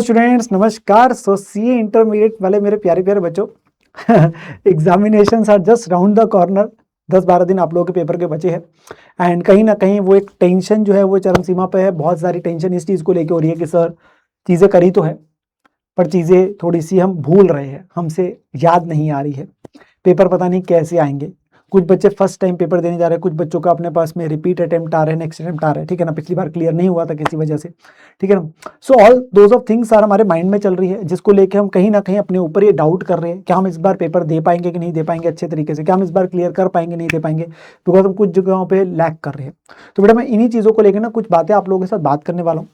Students नमस्कार। सो CA intermediate वाले मेरे प्यारे प्यारे बच्चों examinations are just round the corner. 10-12 दिन आप लोगों के पेपर के बचे हैं एंड कहीं ना कहीं वो एक टेंशन जो है वो चरम सीमा पे है। बहुत सारी टेंशन इस चीज़ को लेके हो रही है कि सर चीज़ें करी तो है पर चीज़ें थोड़ी सी हम भूल रहे हैं, हमसे याद नहीं आ रही है, पेपर पता नहीं कैसे आएंगे। कुछ बच्चे फर्स्ट टाइम पेपर देने जा रहे हैं, कुछ बच्चों का अपने पास में रिपीट अटेम्प्ट आ रहे हैं, नेक्स्ट अटेम्प्ट आ रहे हैं, ठीक है ना। पिछली बार क्लियर नहीं हुआ था किसी वजह से, ठीक है ना। So all those of things are हमारे माइंड में चल रही है, जिसको लेके हम कहीं ना कहीं अपने ऊपर ये डाउट कर रहे हैं कि हम इस बार पेपर दे पाएंगे कि नहीं दे पाएंगे अच्छे तरीके से, क्या हम इस बार क्लियर कर पाएंगे नहीं दे पाएंगे, बिकॉज हम कुछ जगहों पे लैक कर रहे हैं। तो बेटा मैं इन्हीं चीज़ों को लेकर ना कुछ बातें आप लोगों के साथ बात करने वाला हूँ।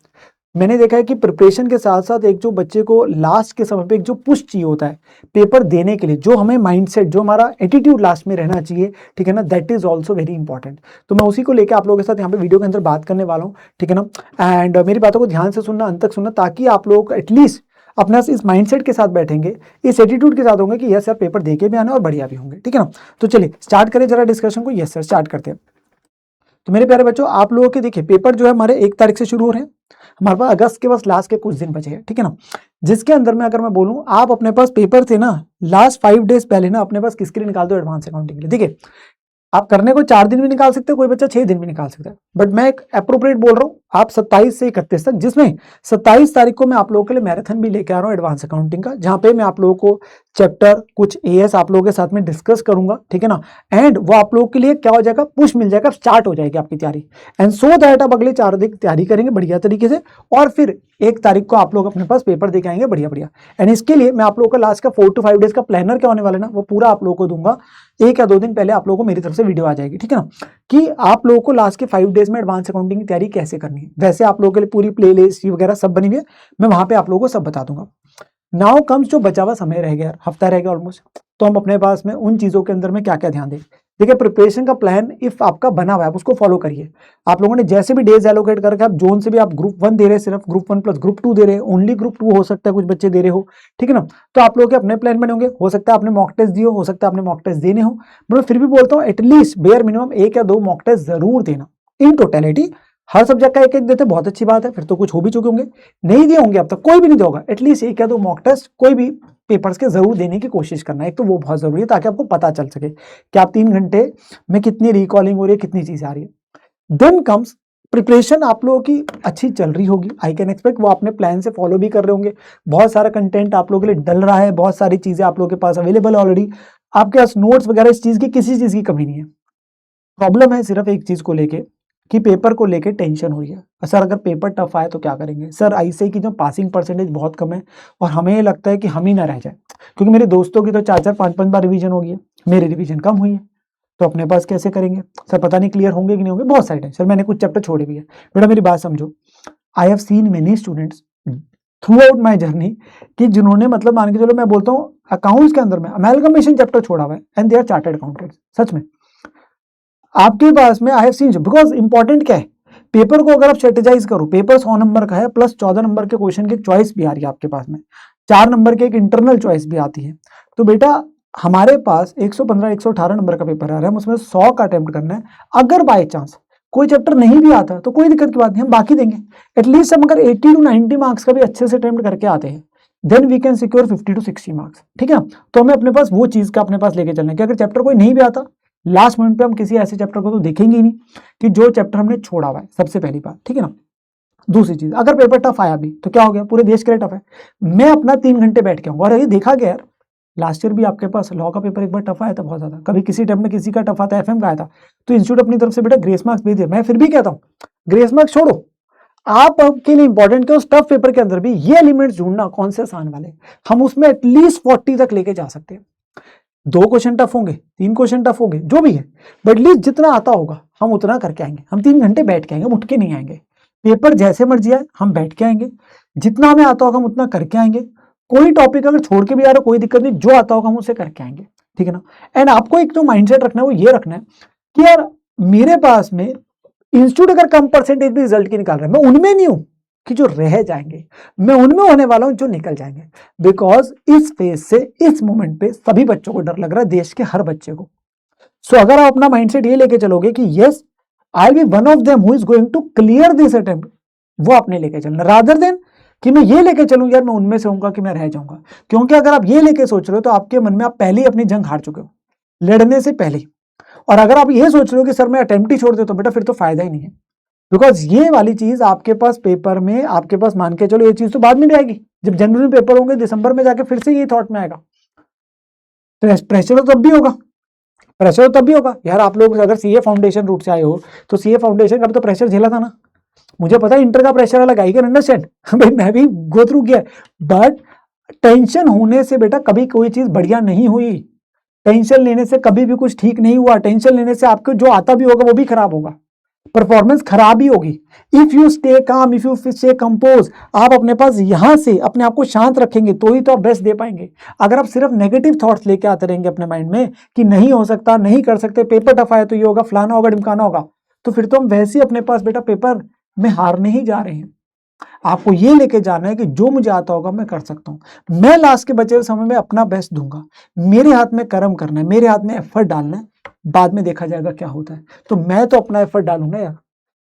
मैंने देखा है कि प्रिपरेशन के साथ साथ एक जो बच्चे को लास्ट के समय पे एक जो पुश चाहिए होता है पेपर देने के लिए, जो हमें माइंडसेट, जो हमारा एटीट्यूड लास्ट में रहना चाहिए, ठीक है ना, that is also very important. तो मैं उसी को लेकर आप लोगों के साथ यहाँ पे वीडियो के अंदर बात करने वाला हूँ, ठीक है ना। एंड मेरी बातों को ध्यान से सुनना, अंत तक सुनना, ताकि आप लोग एटलीस्ट अपना इस माइंडसेट के साथ बैठेंगे, इस एटीट्यूड के साथ होंगे कि यस सर पेपर दे के भी आना और बढ़िया भी होंगे, ठीक है ना। तो चलिए स्टार्ट करें जरा डिस्कशन को। यस सर स्टार्ट करते हैं। तो मेरे प्यारे बच्चों आप लोगों के देखिए पेपर जो है हमारे 1 तारीख से शुरू हो रहे हैं, हमारे पास अगस्त के बस लास्ट के कुछ दिन बचे हैं, ठीक है ना। जिसके अंदर में अगर मैं बोलूं आप अपने पास पेपर थे ना लास्ट 5 डेज पहले ना अपने पास किसके लिए निकाल दो, एडवांस अकाउंटिंग के लिए। ठीक है, आप करने को 4 दिन भी निकाल सकते हो, कोई बच्चा 6 दिन भी निकाल सकता है, बट मैं एक अप्रोप्रिएट बोल रहा हूँ आप 27 से 31 तक, जिसमें 27 तारीख को मैं आप लोगों के लिए मैराथन भी लेके आ रहा हूँ एडवांस अकाउंटिंग का, जहां पे मैं आप लोगों को चैप्टर कुछ एएस आप लोगों के साथ में डिस्कस करूंगा, ठीक है ना। एंड वो आप लोगों के लिए क्या हो जाएगा, पुश मिल जाएगा, स्टार्ट हो जाएगी आपकी तैयारी। एंड सो दैट आप अगले 4 दिन तैयारी करेंगे बढ़िया तरीके से, और फिर 1 तारीख को आप लोग अपने पास पेपर देके आएंगे बढ़िया बढ़िया। एंड इसके लिए मैं आप लोगों का लास्ट का 4 to 5 डेज का प्लानर क्या होने वाला है ना, वो पूरा आप लोगों को दूंगा। 1 या 2 दिन पहले आप लोगों को मेरी तरफ से वीडियो आ जाएगी, ठीक है ना, कि आप लोगों को लास्ट के 5 डेज में एडवांस अकाउंटिंग की तैयारी कैसे करनी है। वैसे आप लोगों के लिए पूरी प्ले लिस्ट वगैरह सब बनी हुई है, मैं वहां पे आप लोगों को सब बता दूंगा। नाउ कम्स जो बचा हुआ समय रह गया, हफ्ता रह गया ऑलमोस्ट, तो हम अपने पास में उन चीजों के अंदर में क्या क्या ध्यान दें। देखिए प्रिपरेशन का प्लान इफ आपका बना हुआ है आप उसको फॉलो करिए। आप लोगों ने जैसे भी डेज एलोकेट करके, आप जोन से भी आप ग्रुप 1 दे रहे हैं, सिर्फ ग्रुप 1 प्लस ग्रुप 2 दे रहे हैं, ओनली ग्रुप 2 हो सकता है कुछ बच्चे दे रहे हो, ठीक है ना। तो आप लोगों के अपने प्लान बने होंगे, हो सकता है आपने मॉक टेस्ट दिए हो सकता है आपने मॉक टेस्ट देने हो, बट मैं फिर भी बोलता हूँ एटलीस्ट बेयर मिनिमम 1 या 2 मॉक टेस्ट जरूर देना इन टोटलिटी। हर सब्जेक्ट का 1-1 देते बहुत अच्छी बात है, फिर तो कुछ हो भी चुके होंगे, नहीं दिए होंगे अब तक, कोई भी नहीं होगा, एटलीस्ट 1 या 2 मॉक टेस्ट कोई भी पेपर्स के जरूर देने की कोशिश करना है। एक तो वो बहुत जरूरी है ताकि आपको पता चल सके कि आप 3 घंटे में कितनी रिकॉलिंग हो रही है, कितनी चीजें आ रही है। देन कम्स प्रिपरेशन आप लोगों की अच्छी चल रही होगी, आई कैन एक्सपेक्ट, वो आपने प्लान से फॉलो भी कर रहे होंगे। बहुत सारा कंटेंट आप लोगों के लिए डल रहा है, बहुत सारी चीजें आप लोगों के पास अवेलेबल ऑलरेडी, आपके पास नोट्स वगैरह, इस चीज की किसी चीज की कमी नहीं है। प्रॉब्लम है सिर्फ एक चीज को लेके कि पेपर को लेके टेंशन हो रही है। सर अगर पेपर टफ आए तो क्या करेंगे, सर आईसीआई की जो पासिंग परसेंटेज बहुत कम है और हमें ये लगता है कि हम ही ना रह जाए, क्योंकि मेरे दोस्तों की तो 4-4 5-5 बार रिवीजन हो गई है, मेरी रिवीजन कम हुई है, तो अपने पास कैसे करेंगे सर, पता नहीं क्लियर होंगे कि नहीं होंगे, बहुत साइड है सर, मैंने कुछ चैप्टर छोड़े भी है। बेटा मेरी बात समझो, आई have seen many students through out my journey कि जिन्होंने मतलब मान के चलो मैं बोलता हूँ अकाउंट्स के अंदर में अमेलगमेशन चैप्टर छोड़ा हुआ है and they are chartered accountants. सच में आपके पास में I have seen, because important क्या है, पेपर को अगर आप स्ट्रेटेजाइज करो, पेपर 100 नंबर का है प्लस 14 नंबर के क्वेश्चन की चॉइस भी आ रही है आपके पास में, 4 नंबर के एक इंटरनल चॉइस भी आती है। तो बेटा हमारे पास 115-118 नंबर का पेपर आ रहा है, हम उसमें 100 का अटेम्प्ट करना है। अगर बाय चांस कोई चैप्टर नहीं भी आता तो कोई दिक्कत की बात नहीं, हम बाकी देंगे। एटलीस्ट हम अगर 80 to 90 मार्क्स का भी अच्छे से अटेम्प्ट करके आते हैं, then we can secure 50 to 60 marks, ठीक है। तो हमें अपने पास वो चीज का अपने पास लेके चलना है कि अगर चैप्टर कोई नहीं भी आता, लास्ट मोमेंट पे हम किसी ऐसे चैप्टर को तो देखेंगे ही नहीं कि जो चैप्टर हमने छोड़ा हुआ है, सबसे पहली बात, ठीक है ना। दूसरी चीज, अगर पेपर टफ आया भी तो क्या हो गया, पूरे देश के लिए टफ है, मैं अपना 3 घंटे बैठ के आऊंगा। और ये देखा गया यार, लास्ट ईयर भी आपके पास लॉ का पेपर एक बार टफ आया था बहुत ज्यादा, कभी किसी टाइम में किसी का टफ आता, एफएम का आया था, तो इंस्टीट्यूट अपनी तरफ से बेटा ग्रेस मार्क्स भेज दिया। मैं फिर भी कहता हूँ ग्रेस मार्क्स छोड़ो, आपके लिए इंपॉर्टेंट क्या, उस टफ पेपर के अंदर भी ये एलिमेंट्स ढूंढना कौन से आसान वाले, हम उसमें एटलीस्ट 40 तक लेके जा सकते हैं। 2 क्वेश्चन टफ होंगे, 3 क्वेश्चन टफ होंगे, जो भी है, बट एटलीस्ट जितना आता होगा हम उतना करके आएंगे। हम 3 घंटे बैठ के आएंगे, उठ के नहीं आएंगे। पेपर जैसे मर्जी आए हम बैठ के आएंगे, जितना हमें आता होगा हम उतना करके आएंगे। कोई टॉपिक अगर छोड़ के भी आ रहा है कोई दिक्कत नहीं, जो आता होगा हम उसे करके आएंगे, ठीक है ना। एंड आपको एक जो माइंडसेट रखना है वो ये रखना है कि यार मेरे पास में इंस्टीट्यूट अगर कम परसेंटेज भी रिजल्ट की निकाल रहा है, मैं उनमें नहीं हूं कि जो रह जाएंगे, मैं उनमें होने वाला हूं जो निकल जाएंगे। बिकॉज इस फेज से इस मोमेंट पे सभी बच्चों को डर लग रहा है, देश के हर बच्चे को। सो अगर आप अपना माइंडसेट ये लेके चलोगे कि yes I will be one of them who is going to clear this attempt, वो आपने लेके चलना, रादर देन कि मैं ये लेके चलूँ यार मैं उनमें से होऊंगा कि मैं रह जाऊंगा। क्योंकि अगर आप ये लेके सोच रहे हो तो आपके मन में आप पहले ही अपनी जंग हार चुके हो लड़ने से पहले। और अगर आप ये सोच रहे हो कि सर मैं अटेम्प्ट ही छोड़ देता हूं, बेटा फिर तो फायदा ही नहीं है। बिकॉज ये वाली चीज आपके पास पेपर में, आपके पास मान के चलो ये चीज तो बाद में भी आएगी, जब जनवरी पेपर होंगे दिसंबर में जाके फिर से ये थॉट में आएगा। प्रेशर तो तब भी होगा, प्रेशर तब भी होगा यार। आप लोग अगर सीए फाउंडेशन रूट से आए हो तो सीए फाउंडेशन का भी तो प्रेशर झेला था ना। मुझे पता है इंटर का प्रेशर अलग, आई कैन अंडरस्टैंड भाई, मैं भी गो थ्रू किया। बट टेंशन होने से बेटा कभी कोई चीज बढ़िया नहीं हुई। टेंशन लेने से कभी भी कुछ ठीक नहीं हुआ। टेंशन लेने से आपको जो आता भी होगा वो भी खराब होगा, परफॉर्मेंस खराब ही होगी। If you stay calm, if you stay compose, आप अपने पास यहां से अपने आप को शांत रखेंगे तो ही तो आप बेस्ट दे पाएंगे। अगर आप सिर्फ नेगेटिव थॉट्स लेके आते रहेंगे अपने माइंड में कि नहीं हो सकता, नहीं कर सकते, पेपर टफ आया तो ये होगा, फलाना होगा, ढिमकाना होगा, तो फिर तो हम वैसे ही अपने पास बेटा पेपर में हारने ही जा रहे हैं। आपको ये लेके जाना है कि जो मुझे आता होगा मैं कर सकता हूं, मैं लास्ट के बचे हुए समय में अपना बेस्ट दूंगा, मेरे हाथ में कर्म करना है, मेरे हाथ में एफर्ट डालना है, बाद में देखा जाएगा क्या होता है। तो मैं तो अपना एफर्ट डालूंगा यार।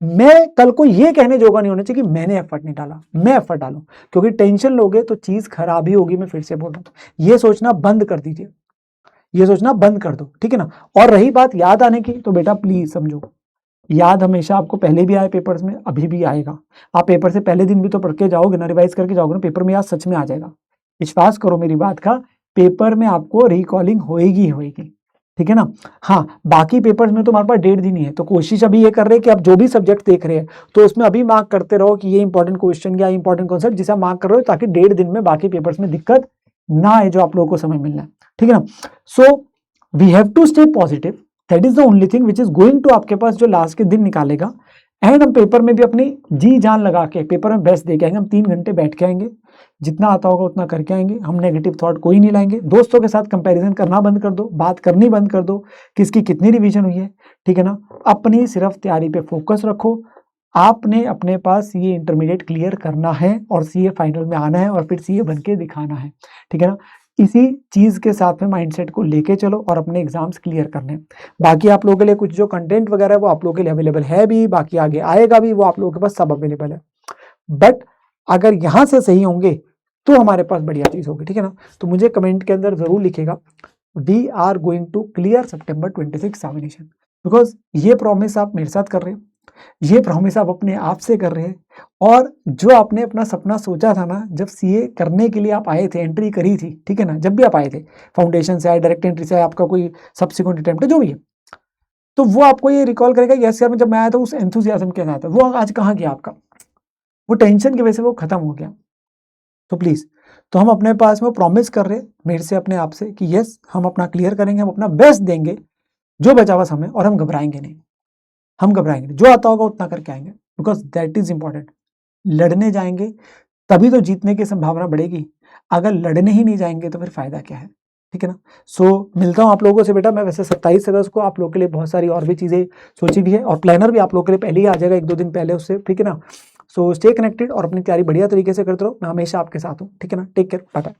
मैं कल को ये कहने जोगा नहीं होना चाहिए कि मैंने एफर्ट नहीं डाला, मैं एफर्ट डालूं। क्योंकि टेंशन लोगे तो चीज खराब ही होगी। मैं फिर से बोल रहा हूं, ये सोचना बंद कर दीजिए, ये सोचना बंद कर दो, ठीक है ना। और रही बात याद आने की, तो बेटा प्लीज समझो, याद हमेशा आपको पहले भी आए पेपर्स में, अभी भी आएगा। आप पेपर से पहले दिन भी तो पढ़ के जाओगे ना, रिवाइज करके जाओगे ना, पेपर में याद सच में आ जाएगा। विश्वास करो मेरी बात का, पेपर में आपको रिकॉलिंग होएगी होएगी, ठीक है ना। हाँ, बाकी पेपर्स में तो हमारे पास 1.5 दिन ही है, तो कोशिश अभी ये कर रहे हैं कि आप जो भी सब्जेक्ट देख रहे हैं तो उसमें अभी मार्क करते रहो कि ये इंपॉर्टेंट क्वेश्चन या इंपॉर्टेंट कॉन्सेप्ट जिसे आप मार्क कर रहे हो, ताकि 1.5 दिन में बाकी पेपर्स में दिक्कत ना आए जो आप लोगों को समय मिलना है, ठीक है ना। So we have to stay positive, that is the only thing which is going to आपके पास जो लास्ट के दिन निकालेगा। एंड हम पेपर में भी अपनी जी जान लगा के पेपर में बेस्ट दे के आएंगे। हम 3 घंटे बैठ के आएंगे, जितना आता होगा उतना करके आएंगे। हम नेगेटिव थॉट कोई नहीं लाएंगे। दोस्तों के साथ कंपैरिजन करना बंद कर दो, बात करनी बंद कर दो किसकी कितनी रिवीजन हुई है, ठीक है ना। अपनी सिर्फ तैयारी पे फोकस रखो। आपने अपने पास ये इंटरमीडिएट क्लियर करना है और सीए फाइनल में आना है और फिर सीए बन के दिखाना है, ठीक है ना। इसी चीज के साथ में माइंडसेट को लेके चलो और अपने एग्जाम्स क्लियर करने। बाकी आप लोगों के लिए कुछ जो कंटेंट वगैरह है वो आप लोगों के लिए अवेलेबल है भी, बाकी आगे आएगा भी, वो आप लोगों के पास सब अवेलेबल है। बट अगर यहां से सही होंगे तो हमारे पास बढ़िया चीज होगी, ठीक है ना। तो मुझे कमेंट के अंदर जरूर लिखेगा, we are going to clear September 26 examination. Because ये प्रॉमिस आप मेरे साथ कर रहे हैं, ये प्रॉमिस आप अपने आप से कर रहे हैं। और जो आपने अपना सपना सोचा था ना, जब सीए करने के लिए आप आए थे, एंट्री करी थी, ठीक है ना, जब भी आप आए थे, फाउंडेशन से आए, डायरेक्ट एंट्री से आए, आपका कोई सब्सिक्वेंट अटेम्प्ट है जो भी है, तो वो आपको ये रिकॉल करेगा, यस यार जब मैं आया था उस एंथुसियाज्म के साथ, वो आज कहाँ गया आपका, वो टेंशन की वजह से वो खत्म हो गया। तो प्लीज, तो हम अपने पास में प्रॉमिस कर रहे हैं मेरे से अपने आप से कि यस हम अपना क्लियर करेंगे, हम अपना बेस्ट देंगे जो बचा हुआ समय, और हम घबराएंगे नहीं, हम घबराएंगे नहीं, जो आता होगा उतना करके आएंगे। Because that is important. लड़ने जाएंगे तभी तो जीतने की संभावना बढ़ेगी, अगर लड़ने ही नहीं जाएंगे तो फिर फायदा क्या है, ठीक है ना। सो मिलता हूं आप लोगों से बेटा मैं। वैसे 27 अगस्त को आप लोगों के लिए बहुत सारी और भी चीजें सोची भी है, और प्लानर भी आप लोगों के लिए पहले ही आ जाएगा, 1-2 दिन पहले उससे, ठीक है ना। सो स्टे कनेक्टेड और अपनी तैयारी बढ़िया तरीके से करते रहो। मैं हमेशा आपके साथ हूँ, ठीक है ना। Take care, bye bye.